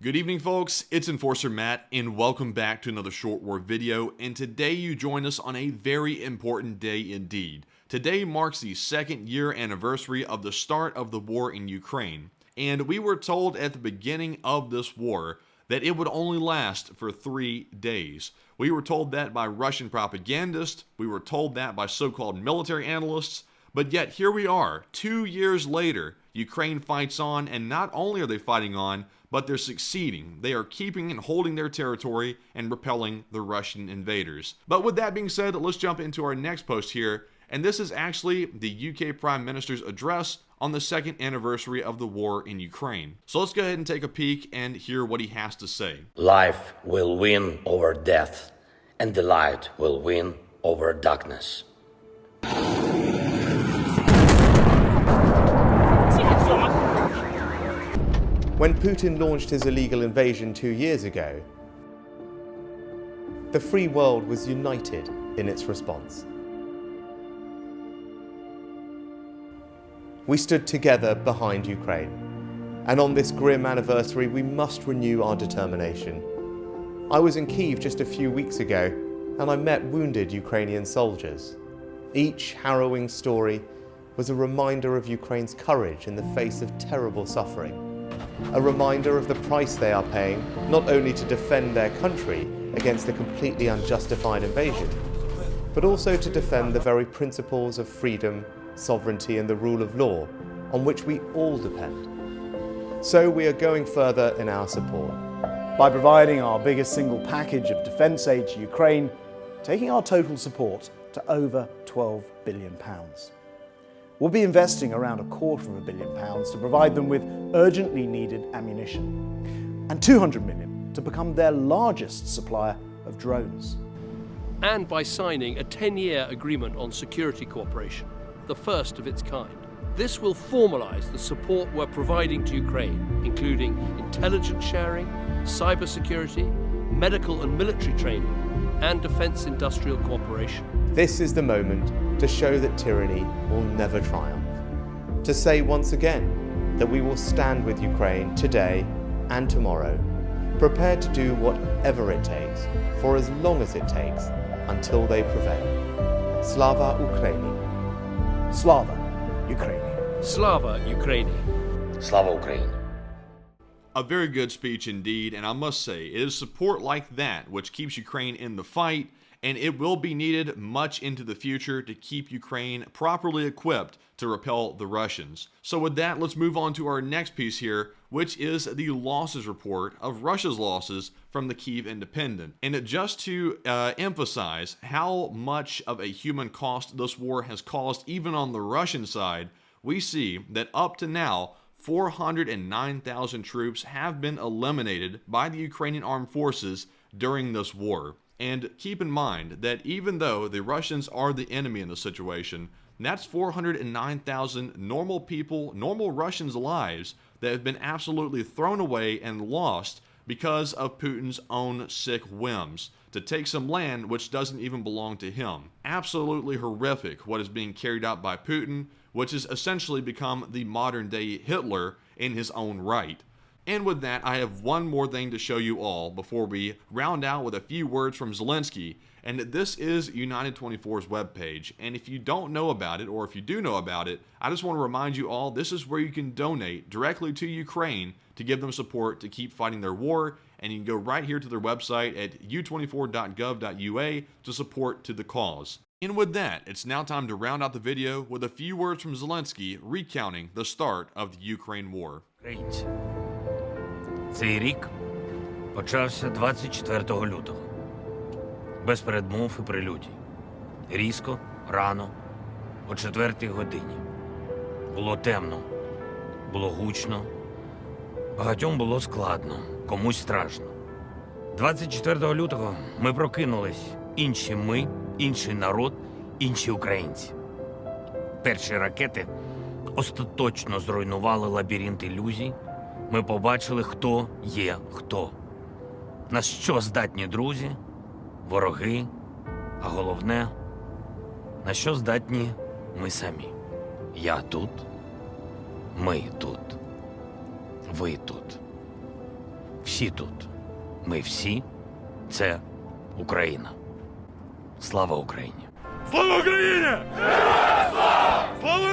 Good evening, folks. It's Enforcer Matt, and welcome back to another Short War video. And today you join us on a very important day indeed. Today marks the second year anniversary of the start of the war in Ukraine. And we were told at the beginning of this war that it would only last for 3 days. We were told that by Russian propagandists. We were told that by so-called military analysts. But yet here we are, 2 years later. Ukraine fights on, and not only are they fighting on, but they're succeeding. They are keeping and holding their territory and repelling the Russian invaders. But with that being said, let's jump into our next post here. And this is actually the UK Prime Minister's address on the second anniversary of the war in Ukraine. So let's go ahead and take a peek and hear what he has to say. Life will win over death, and the light will win over darkness. When Putin launched his illegal invasion 2 years ago, the free world was united in its response. We stood together behind Ukraine, and on this grim anniversary we must renew our determination. I was in Kyiv just a few weeks ago, and I met wounded Ukrainian soldiers. Each harrowing story was a reminder of Ukraine's courage in the face of terrible suffering. A reminder of the price they are paying, not only to defend their country against a completely unjustified invasion, but also to defend the very principles of freedom, sovereignty, and the rule of law on which we all depend. So we are going further in our support. By providing our biggest single package of defence aid to Ukraine, taking our total support to over £12 billion. We'll be investing around £250 million to provide them with urgently needed ammunition, and £200 million to become their largest supplier of drones. And by signing a 10-year agreement on security cooperation, the first of its kind. This will formalise the support we're providing to Ukraine, including intelligence sharing, cybersecurity, medical and military training, and defence industrial cooperation. This is the moment to show that tyranny will never triumph. To say once again that we will stand with Ukraine today and tomorrow, prepared to do whatever it takes, for as long as it takes, until they prevail. Slava Ukraini. Slava Ukraini. Slava Ukraini. Slava Ukraini. A very good speech indeed, and I must say, it is support like that which keeps Ukraine in the fight, and it will be needed much into the future to keep Ukraine properly equipped to repel the Russians. So with that, let's move on to our next piece here, which is the losses report of Russia's losses from the Kyiv Independent. And just to emphasize how much of a human cost this war has caused even on the Russian side, we see that up to now, 409,000 troops have been eliminated by the Ukrainian armed forces during this war. And keep in mind that even though the Russians are the enemy in this situation, that's 409,000 normal people, normal Russians' lives that have been absolutely thrown away and lost because of Putin's own sick whims to take some land which doesn't even belong to him. Absolutely horrific what is being carried out by Putin, which has essentially become the modern-day Hitler in his own right. And with that, I have one more thing to show you all before we round out with a few words from Zelensky. And this is United 24's webpage. And if you don't know about it, or if you do know about it, I just want to remind you all, this is where you can donate directly to Ukraine to give them support to keep fighting their war. And you can go right here to their website at u24.gov.ua to support to the cause. And with that, it's now time to round out the video with a few words from Zelensky recounting the start of the Ukraine war. Цей рік почався 24 лютого. Без передмов і прелюдій. Різко, рано, о 4-й годині. Було темно, було гучно, багатьом було складно, комусь страшно. 24 лютого ми прокинулись. Інші ми, інший народ, інші українці. Перші ракети остаточно зруйнували лабіринт ілюзій. Ми побачили, хто є хто. На що здатні друзі, вороги, а головне, на що здатні ми самі. Я тут, ми тут, ви тут. всі тут. Ми всі – це Україна. Слава Україні! Слава Україні! Слава! Слава